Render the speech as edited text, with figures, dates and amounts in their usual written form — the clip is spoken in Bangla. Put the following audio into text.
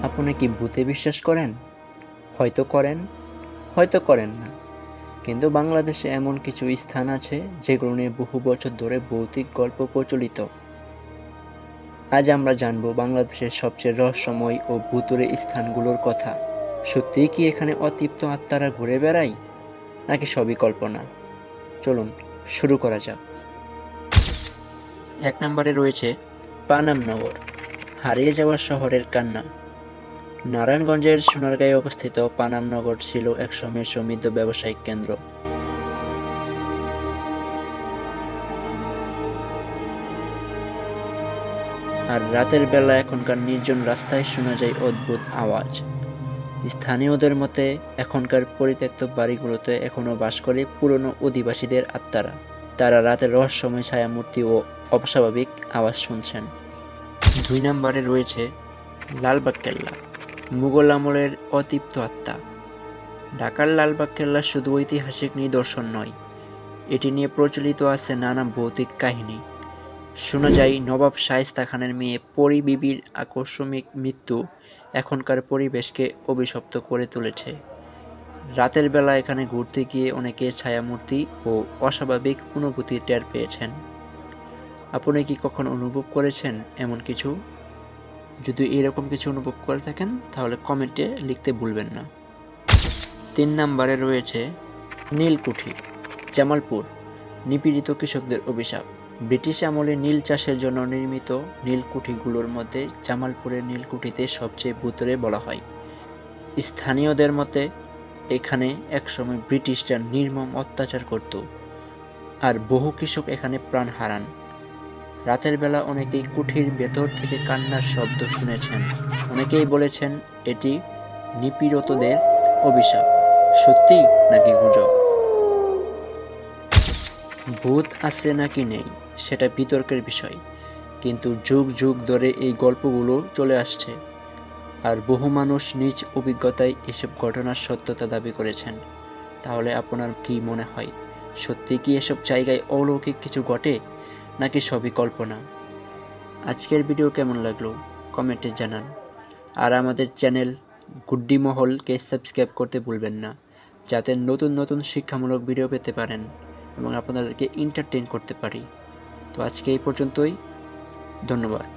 আপনি কি ভূতে বিশ্বাস করেন? হয়তো করেন, হয়তো করেন না। কিন্তু বাংলাদেশে এমন কিছু স্থান আছে যেগুলো নিয়ে বহু বছর ধরে ভৌতিক গল্প প্রচলিত। আজ আমরা জানব বাংলাদেশের সবচেয়ে রহস্যময় ও ভূতুড়ে স্থানগুলোর কথা। সত্যিই কি এখানে অতৃপ্ত আত্মারা ঘুরে বেড়ায়, নাকি সবই কল্পনা? চলুন শুরু করা যাক। ১ নম্বরে রয়েছে পানামনগর, হারিয়ে যাওয়া শহরের কান্না। নারায়ণগঞ্জের সোনারগাঁয়ে অবস্থিত পানামনগর ছিল একসময়ের সমৃদ্ধ ব্যবসায়িক কেন্দ্র। আর রাতের বেলা এখনকার নির্জন রাস্তায় শোনা যায় অদ্ভুত আওয়াজ। স্থানীয়দের মতে এখনকার পরিত্যক্ত বাড়িগুলোতে এখনো বাস করে পুরনো অধিবাসীদের আত্মারা। তারা রাতের রহস্যময় ছায়ামূর্তি ও অস্বাভাবিক আওয়াজ শুনছেন। ২ নম্বরে রয়েছে লালবাগ কেল্লা, মুঘল আমলের অতৃপ্ত আত্মা। ঢাকার লালবাগ কেল্লা শুধু ঐতিহাসিক নিদর্শন নয়, এটি নিয়ে প্রচলিত আছে নানা ভৌতিক কাহিনী। শোনা যায় নবাব শায়েস্তা খানের মেয়ে পরী বিবির আকস্মিক মৃত্যু এখনকার পরিবেশকে অভিশপ্ত করে তুলেছে। রাতের বেলা এখানে ঘুরতে গিয়ে অনেকে ছায়ামূর্তি ও অস্বাভাবিক অনুভূতি টের পেয়েছেন। আপনি কি কখনো অনুভব করেছেন এমন কিছু? যদি এরকম কিছু অনুভব করে থাকেন তাহলে কমেন্টে লিখতে ভুলবেন না। ৩ নম্বরে রয়েছে নীলকুঠি, জামালপুর, নিপীড়িত কৃষকদের অভিশাপ। ব্রিটিশ আমলে নীল চাষের জন্য নির্মিত নীলকুঠিগুলোর মধ্যে জামালপুরের নীলকুঠিতে সবচেয়ে ভূতুড়ে বলা হয়। স্থানীয়দের মতে এখানে একসময় ব্রিটিশরা নির্মম অত্যাচার করত, আর বহু কৃষক এখানে প্রাণ হারান। রাতের বেলা অনেকেই কুঠির ভেতর থেকে কান্নার শব্দ শুনেছেন। অনেকেই বলেছেন এটি নিপীড়িতদের অভিশাপ। সত্যি নাকি গুজব? ভূত আছে নাকি নেই সেটা বিতর্কের বিষয়, কিন্তু যুগ যুগ ধরে এই গল্পগুলো চলে আসছে, আর বহু মানুষ নিজ অভিজ্ঞতায় এসব ঘটনার সত্যতা দাবি করেছেন। তাহলে আপনার কি মনে হয়, সত্যি কি এসব জায়গায় অলৌকিক কিছু ঘটে, নাকি সবই কল্পনা? আজকের ভিডিও কেমন লাগলো কমেন্টে জানান। আর আমাদের চ্যানেল গুড্ডি মহলকে সাবস্ক্রাইব করতে ভুলবেন না, যাতে নতুন নতুন শিক্ষামূলক ভিডিও পেতে পারেন এবং আপনাদেরকে এন্টারটেইন করতে পারি। তো আজকে এই পর্যন্তই, ধন্যবাদ।